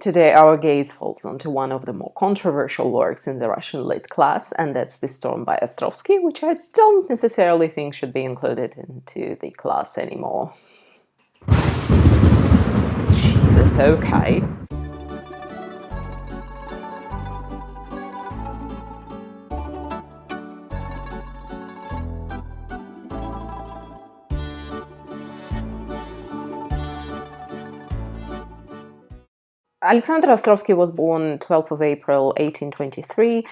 Today our gaze falls onto one of the more controversial works in the Russian lit class, and that's The Storm by Ostrovsky, which I don't necessarily think should be included into the class anymore. Jesus, okay. Alexander Ostrovsky was born 12th of April 1823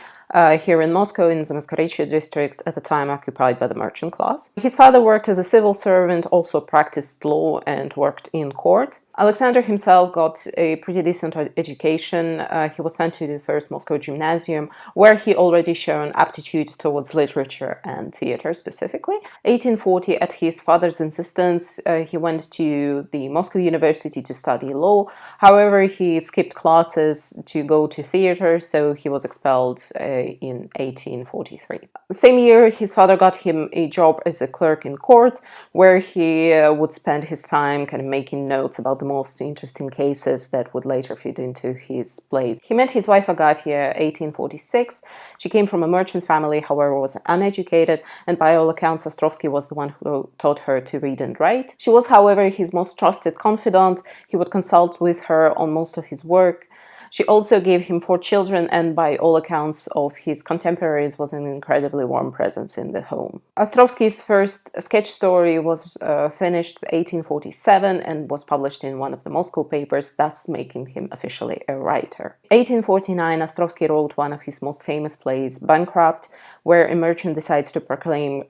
here in Moscow in the Zamoskvorechi district, at the time occupied by the merchant class. His father worked as a civil servant, also practiced law and worked in court. Alexander himself got a pretty decent education. He was sent to the first Moscow gymnasium, where he already shown aptitude towards literature and theater specifically. 1840, at his father's insistence, he went to the Moscow University to study law. However, he skipped classes to go to theater, so he was expelled in 1843. The same year, his father got him a job as a clerk in court, where he would spend his time kind of making notes about the most interesting cases that would later feed into his plays. He met his wife Agafia 1846. She came from a merchant family, however was uneducated, and by all accounts Ostrovsky was the one who taught her to read and write. She was, however, his most trusted confidant. He would consult with her on most of his work. She also gave him 4 children, and by all accounts of his contemporaries was an incredibly warm presence in the home. Ostrovsky's first sketch story was finished 1847 and was published in one of the Moscow papers, thus making him officially a writer. 1849, Ostrovsky wrote one of his most famous plays, Bankrupt, where a merchant decides to proclaim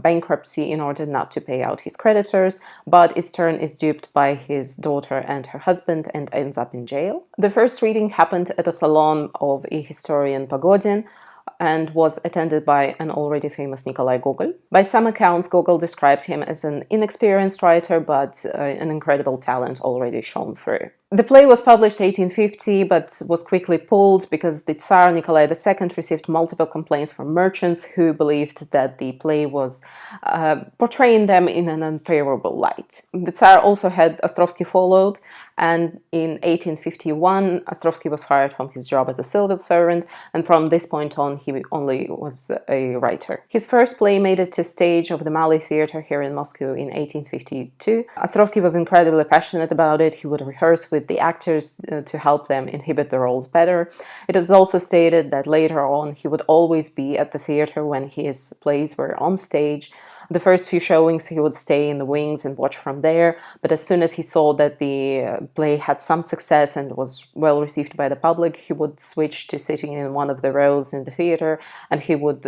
bankruptcy in order not to pay out his creditors, but in turn is duped by his daughter and her husband and ends up in jail. The first reading happened at a salon of a historian Pogodin and was attended by an already famous Nikolai Gogol. By some accounts, Gogol described him as an inexperienced writer, but an incredible talent already shone through. The play was published 1850, but was quickly pulled because the Tsar Nikolai II received multiple complaints from merchants who believed that the play was portraying them in an unfavorable light. The Tsar also had Ostrovsky followed, and in 1851, Ostrovsky was fired from his job as a civil servant, and from this point on, he only was a writer. His first play made it to stage of the Mali Theatre here in Moscow in 1852. Ostrovsky was incredibly passionate about it. He would rehearse with the actors to help them inhabit the roles better. It is also stated that later on he would always be at the theater when his plays were on stage. The first few showings he would stay in the wings and watch from there, but as soon as he saw that the play had some success and was well received by the public, he would switch to sitting in one of the rows in the theater, and he would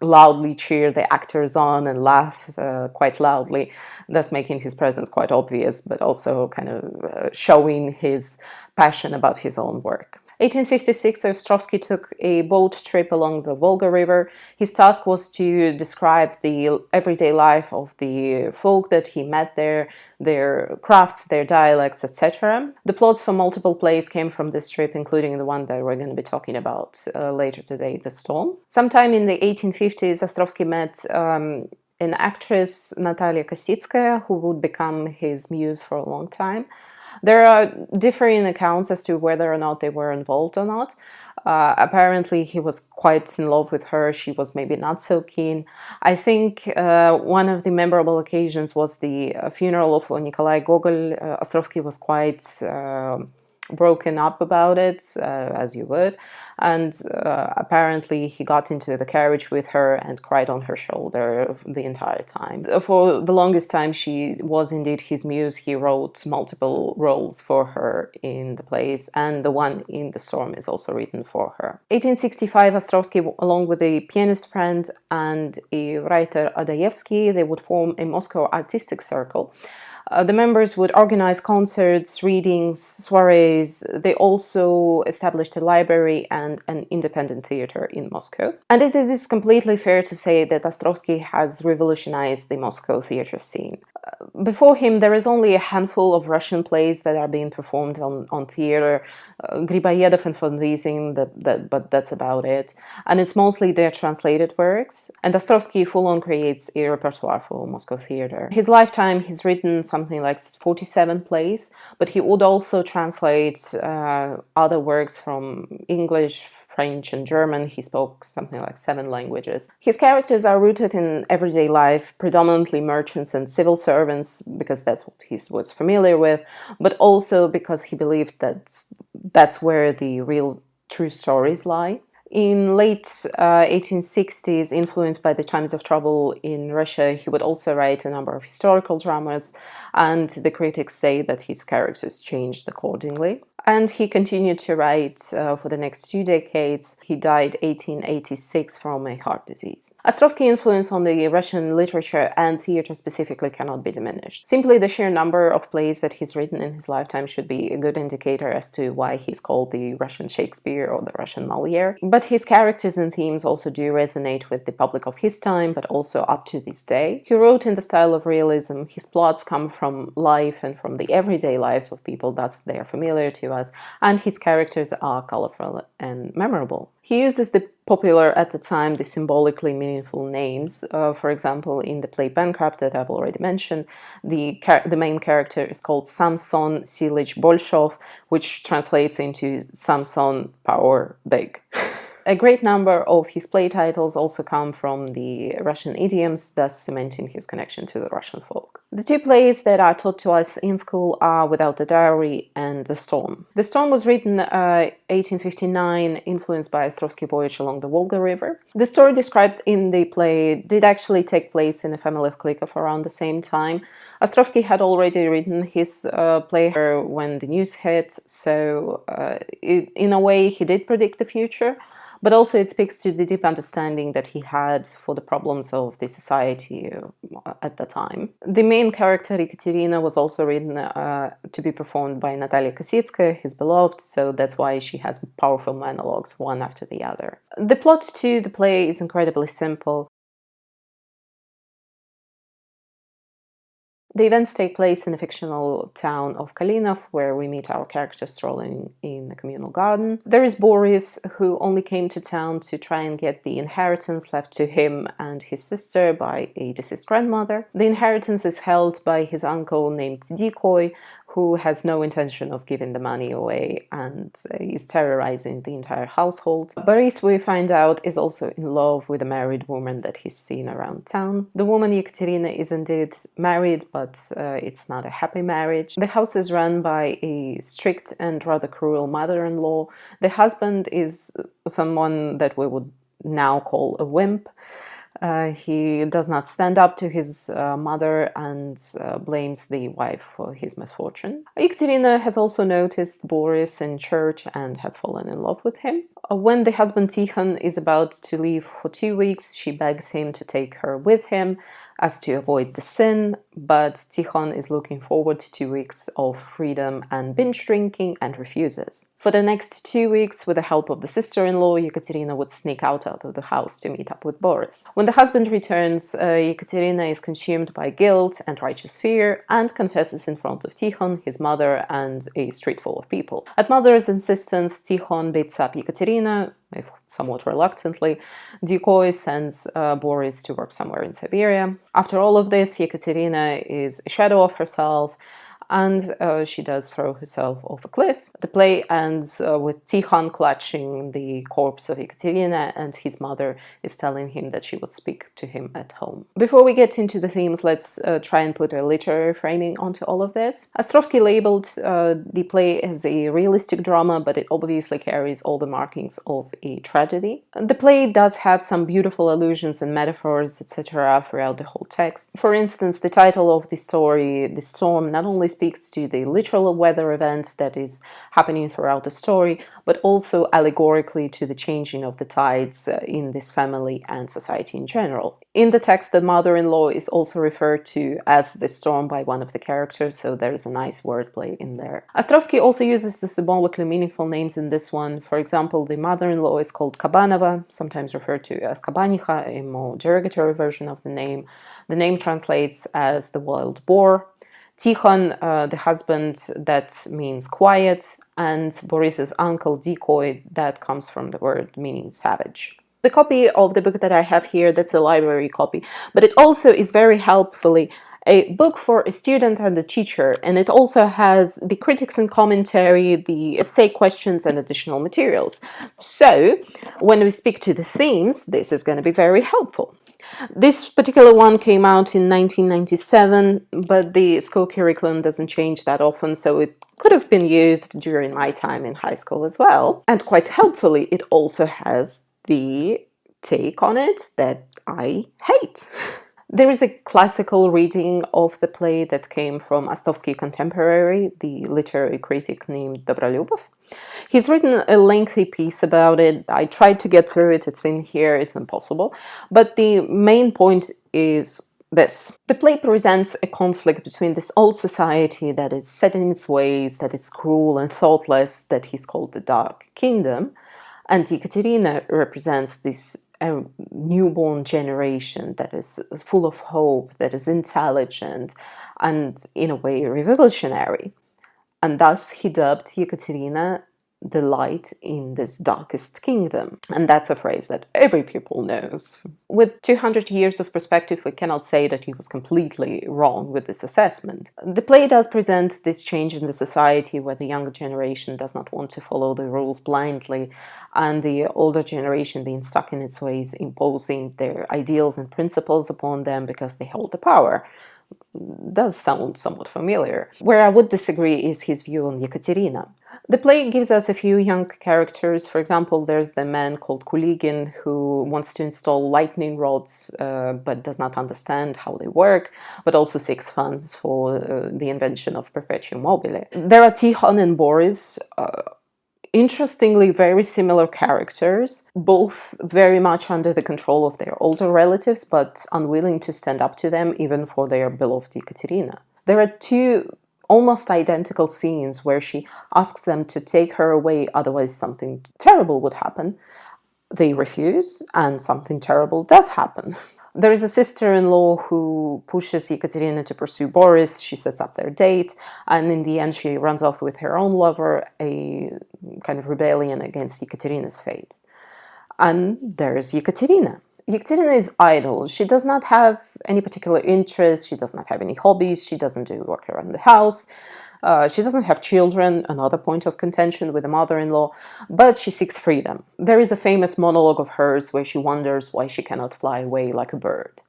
loudly cheer the actors on and laugh quite loudly, thus making his presence quite obvious, but also kind of showing his passion about his own work. 1856, Ostrovsky took a boat trip along the Volga River. His task was to describe the everyday life of the folk that he met there, their crafts, their dialects, etc. The plots for multiple plays came from this trip, including the one that we're going to be talking about later today, The Storm. Sometime in the 1850s, Ostrovsky met an actress, Natalia Kositskaya, who would become his muse for a long time. There are differing accounts as to whether or not they were involved or not. Apparently, he was quite in love with her. She was maybe not so keen. I think one of the memorable occasions was the funeral of Nikolai Gogol. Ostrovsky was quite broken up about it, as you would, and apparently he got into the carriage with her and cried on her shoulder the entire time. For the longest time she was indeed his muse. He wrote multiple roles for her in the plays, and the one in The Storm is also written for her. 1865, Ostrovsky, along with a pianist friend and a writer Adayevsky, they would form a Moscow artistic circle. The members would organize concerts, readings, soirees. They also established a library and an independent theater in Moscow. And it is completely fair to say that Ostrovsky has revolutionized the Moscow theater scene. Before him, there is only a handful of Russian plays that are being performed on theater. Griboyedov and von Riesing, but that's about it. And it's mostly their translated works. And Ostrovsky full-on creates a repertoire for Moscow theater. His lifetime, he's written something like 47 plays, but he would also translate other works from English, French, and German. He spoke something like 7 languages. His characters are rooted in everyday life, predominantly merchants and civil servants, because that's what he was familiar with, but also because he believed that that's where the real true stories lie. In late 1860s, influenced by the times of trouble in Russia, he would also write a number of historical dramas, and the critics say that his characters changed accordingly. And he continued to write for the next 2 decades. He died 1886 from a heart disease. Ostrovsky's influence on the Russian literature and theater specifically cannot be diminished. Simply the sheer number of plays that he's written in his lifetime should be a good indicator as to why he's called the Russian Shakespeare or the Russian Molière. But his characters and themes also do resonate with the public of his time, but also up to this day. He wrote in the style of realism. His plots come from life and from the everyday life of people, thus they are familiar to us, and his characters are colorful and memorable. He uses the popular at the time, the symbolically meaningful names. For example, in the play Bankrupt that I've already mentioned, the main character is called Samson Silich Bolshov, which translates into Samson Power Big. A great number of his play titles also come from the Russian idioms, thus cementing his connection to the Russian folk. The 2 plays that are taught to us in school are Without the Diary and The Storm. The Storm was written 1859, influenced by Ostrovsky's voyage along the Volga River. The story described in the play did actually take place in a family of Klikov around the same time. Ostrovsky had already written his play when the news hit, so in a way he did predict the future. But also it speaks to the deep understanding that he had for the problems of the society at the time. The main character, Ekaterina, was also written to be performed by Natalia Kositskaya, his beloved, so that's why she has powerful monologues one after the other. The plot to the play is incredibly simple. The events take place in the fictional town of Kalinov, where we meet our characters strolling in the communal garden. There is Boris, who only came to town to try and get the inheritance left to him and his sister by a deceased grandmother. The inheritance is held by his uncle named Dikoy, who has no intention of giving the money away and is terrorizing the entire household. Boris, we find out, is also in love with a married woman that he's seen around town. The woman Ekaterina is indeed married, but it's not a happy marriage. The house is run by a strict and rather cruel mother-in-law. The husband is someone that we would now call a wimp. He does not stand up to his mother and blames the wife for his misfortune. Ekaterina has also noticed Boris in church and has fallen in love with him. When the husband Tikhon is about to leave for 2 weeks, she begs him to take her with him as to avoid the sin, but Tikhon is looking forward to 2 weeks of freedom and binge drinking and refuses. For the next 2 weeks, with the help of the sister-in-law, Ekaterina would sneak out of the house to meet up with Boris. When the husband returns, Ekaterina is consumed by guilt and righteous fear and confesses in front of Tikhon, his mother, and a street full of people. At mother's insistence, Tikhon beats up Ekaterina, if somewhat reluctantly. Dikoy sends Boris to work somewhere in Siberia. After all of this, Ekaterina is a shadow of herself, and she does throw herself off a cliff. The play ends with Tikhon clutching the corpse of Ekaterina, and his mother is telling him that she would speak to him at home. Before we get into the themes, let's try and put a literary framing onto all of this. Ostrovsky labeled the play as a realistic drama, but it obviously carries all the markings of a tragedy. The play does have some beautiful allusions and metaphors, etc. throughout the whole text. For instance, the title of the story, The Storm, not only speaks to the literal weather event that is happening throughout the story, but also allegorically to the changing of the tides in this family and society in general. In the text, the mother-in-law is also referred to as the storm by one of the characters, so there is a nice wordplay in there. Ostrovsky also uses the symbolically meaningful names in this one. For example, the mother-in-law is called Kabanova, sometimes referred to as Kabanicha, a more derogatory version of the name. The name translates as the wild boar. Tikhon, the husband, that means quiet, and Boris's uncle, Decoy, that comes from the word meaning savage. The copy of the book that I have here, that's a library copy, but it also is very helpfully a book for a student and a teacher, and it also has the critics and commentary, the essay questions, and additional materials. So, when we speak to the themes, this is going to be very helpful. This particular one came out in 1997, but the school curriculum doesn't change that often, so it could have been used during my time in high school as well. And quite helpfully, it also has the take on it that I hate. There is a classical reading of the play that came from Ostrovsky's contemporary, the literary critic named Dobrolyubov. He's written a lengthy piece about it. I tried to get through it, it's in here, it's impossible. But the main point is this. The play presents a conflict between this old society that is set in its ways, that is cruel and thoughtless, that he's called the Dark Kingdom, and Ekaterina represents this newborn generation that is full of hope, that is intelligent, and in a way revolutionary. And thus he dubbed Ekaterina the light in this darkest kingdom. And that's a phrase that every pupil knows. With 200 years of perspective, we cannot say that he was completely wrong with this assessment. The play does present this change in the society where the younger generation does not want to follow the rules blindly, and the older generation being stuck in its ways, imposing their ideals and principles upon them because they hold the power. Does sound somewhat familiar. Where I would disagree is his view on Ekaterina. The play gives us a few young characters. For example, there's the man called Kuligin who wants to install lightning rods but does not understand how they work, but also seeks funds for the invention of perpetuum mobile. There are Tikhon and Boris, interestingly very similar characters, both very much under the control of their older relatives, but unwilling to stand up to them even for their beloved Ekaterina. There are two almost identical scenes where she asks them to take her away, otherwise something terrible would happen. They refuse, and something terrible does happen. There is a sister-in-law who pushes Ekaterina to pursue Boris. She sets up their date, and in the end she runs off with her own lover, a kind of rebellion against Ekaterina's fate. And there is Ekaterina. Ekaterina is idle. She does not have any particular interests. She does not have any hobbies. She doesn't do work around the house. She doesn't have children, another point of contention with the mother-in-law, but she seeks freedom. There is a famous monologue of hers where she wonders why she cannot fly away like a bird.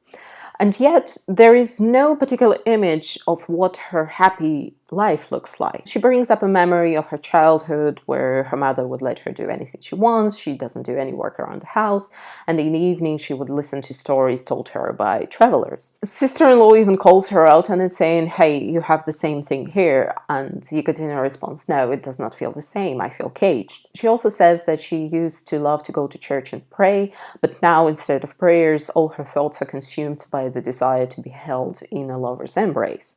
And yet, there is no particular image of what her happy life looks like. She brings up a memory of her childhood where her mother would let her do anything she wants, she doesn't do any work around the house, and in the evening she would listen to stories told her by travelers. Sister-in-law even calls her out on it, saying, hey, you have the same thing here, and Ekaterina responds, no, it does not feel the same, I feel caged. She also says that she used to love to go to church and pray, but now instead of prayers, all her thoughts are consumed by the desire to be held in a lover's embrace.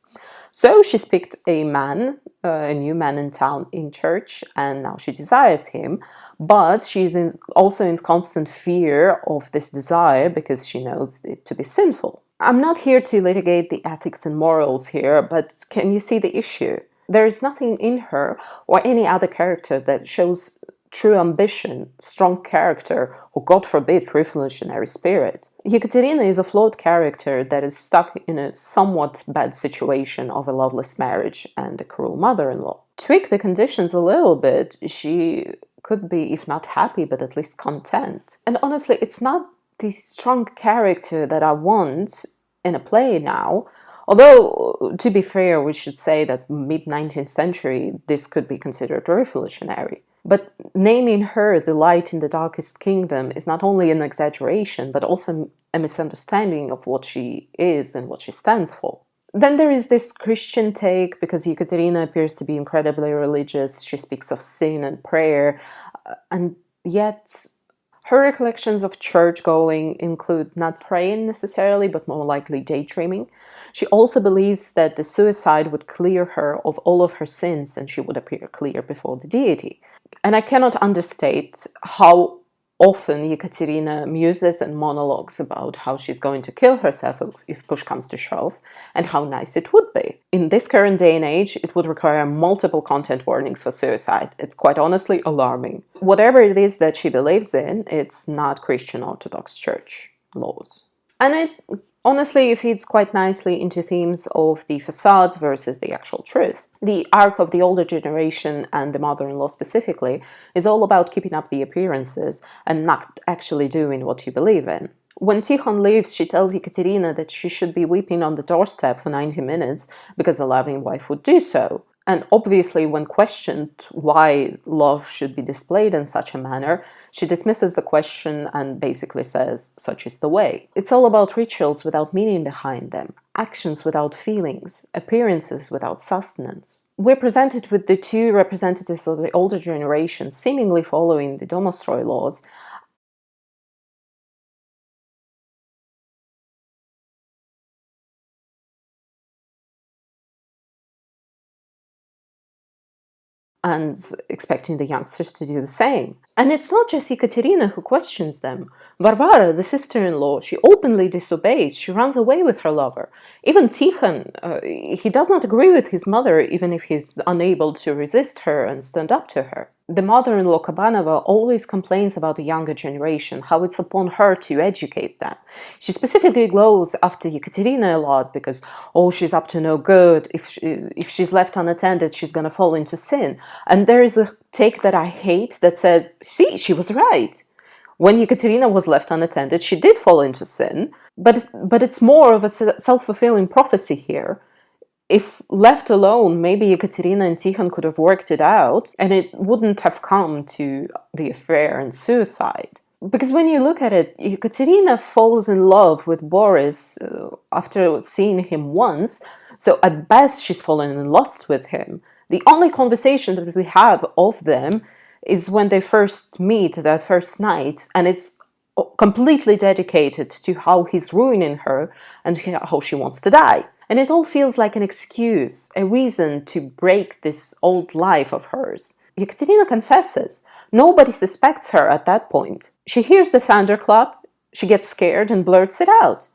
So she's picked a man, a new man in town in church, and now she desires him, but she's also in constant fear of this desire because she knows it to be sinful. I'm not here to litigate the ethics and morals here, but can you see the issue? There is nothing in her or any other character that shows true ambition, strong character, or God forbid, revolutionary spirit. Ekaterina is a flawed character that is stuck in a somewhat bad situation of a loveless marriage and a cruel mother-in-law. Tweak the conditions a little bit, she could be, if not happy, but at least content. And honestly, it's not the strong character that I want in a play now. Although, to be fair, we should say that mid-19th century, this could be considered revolutionary. But naming her the light in the darkest kingdom is not only an exaggeration, but also a misunderstanding of what she is and what she stands for. Then there is this Christian take, because Ekaterina appears to be incredibly religious. She speaks of sin and prayer, and yet her recollections of church going include not praying necessarily, but more likely daydreaming. She also believes that the suicide would clear her of all of her sins and she would appear clear before the deity. And I cannot understate how often Ekaterina muses and monologues about how she's going to kill herself if push comes to shove, and how nice it would be. In this current day and age, it would require multiple content warnings for suicide. It's quite honestly alarming. Whatever it is that she believes in, it's not Christian Orthodox Church laws. And it honestly feeds quite nicely into themes of the facades versus the actual truth. The arc of the older generation, and the mother-in-law specifically, is all about keeping up the appearances and not actually doing what you believe in. When Tikhon leaves, she tells Ekaterina that she should be weeping on the doorstep for 90 minutes because a loving wife would do so. And obviously, when questioned why love should be displayed in such a manner, she dismisses the question and basically says, such is the way. It's all about rituals without meaning behind them, actions without feelings, appearances without sustenance. We're presented with the two representatives of the older generation seemingly following the Domostroy laws, and expecting the youngsters to do the same. And it's not just Ekaterina who questions them. Varvara, the sister-in-law, she openly disobeys. She runs away with her lover. Even Tikhon, he does not agree with his mother, even if he's unable to resist her and stand up to her. The mother-in-law Kabanova always complains about the younger generation, how it's upon her to educate them. She specifically glows after Ekaterina a lot because, oh, she's up to no good. If she's left unattended, she's gonna fall into sin. And there is a take that I hate that says, see, she was right. When Ekaterina was left unattended, she did fall into sin, but it's more of a self-fulfilling prophecy here. If left alone, maybe Ekaterina and Tikhon could have worked it out, and it wouldn't have come to the affair and suicide. Because when you look at it, Ekaterina falls in love with Boris after seeing him once, so at best she's fallen in lust with him. The only conversation that we have of them is when they first meet that first night, and it's completely dedicated to how he's ruining her and how she wants to die. And it all feels like an excuse, a reason to break this old life of hers. Ekaterina confesses. Nobody suspects her at that point. She hears the thunderclap, she gets scared and blurts it out.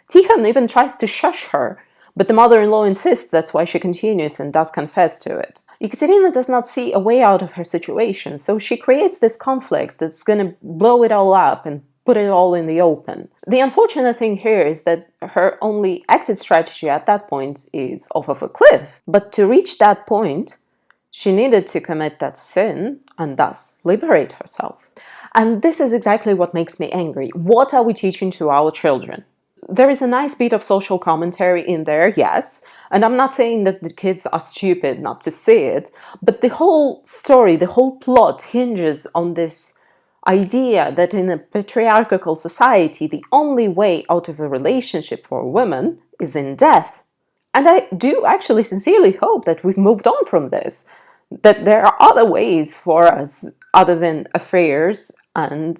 Tikhon even tries to shush her, but the mother-in-law insists, that's why she continues and does confess to it. Ekaterina does not see a way out of her situation, so she creates this conflict that's going to blow it all up and put it all in the open. The unfortunate thing here is that her only exit strategy at that point is off of a cliff. But to reach that point, she needed to commit that sin and thus liberate herself. And this is exactly what makes me angry. What are we teaching to our children? There is a nice bit of social commentary in there, yes, and I'm not saying that the kids are stupid not to see it, but the whole story, the whole plot hinges on this idea that in a patriarchal society, the only way out of a relationship for women is in death. And I do actually sincerely hope that we've moved on from this, that there are other ways for us other than affairs and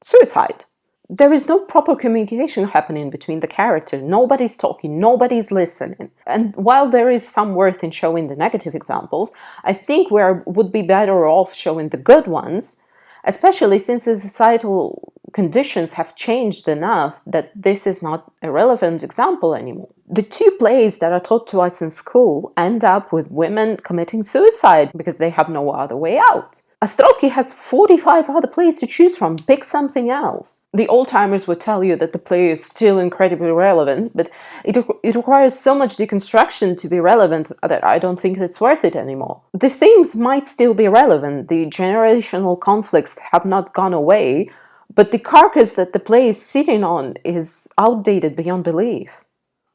suicide. There is no proper communication happening between the characters. Nobody's talking, nobody's listening. And while there is some worth in showing the negative examples, I think we would be better off showing the good ones, especially since the societal conditions have changed enough that this is not a relevant example anymore. The two plays that are taught to us in school end up with women committing suicide because they have no other way out. Ostrovsky has 45 other plays to choose from. Pick something else. The old-timers would tell you that the play is still incredibly relevant, but it requires so much deconstruction to be relevant that I don't think it's worth it anymore. The themes might still be relevant. The generational conflicts have not gone away, but the carcass that the play is sitting on is outdated beyond belief.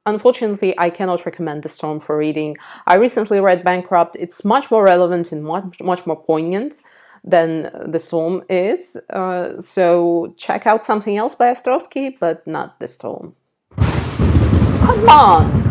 Unfortunately, I cannot recommend The Storm for reading. I recently read Bankrupt. It's much more relevant and much more poignant than The Storm is. So check out something else by Ostrovsky, but not The Storm. Come on!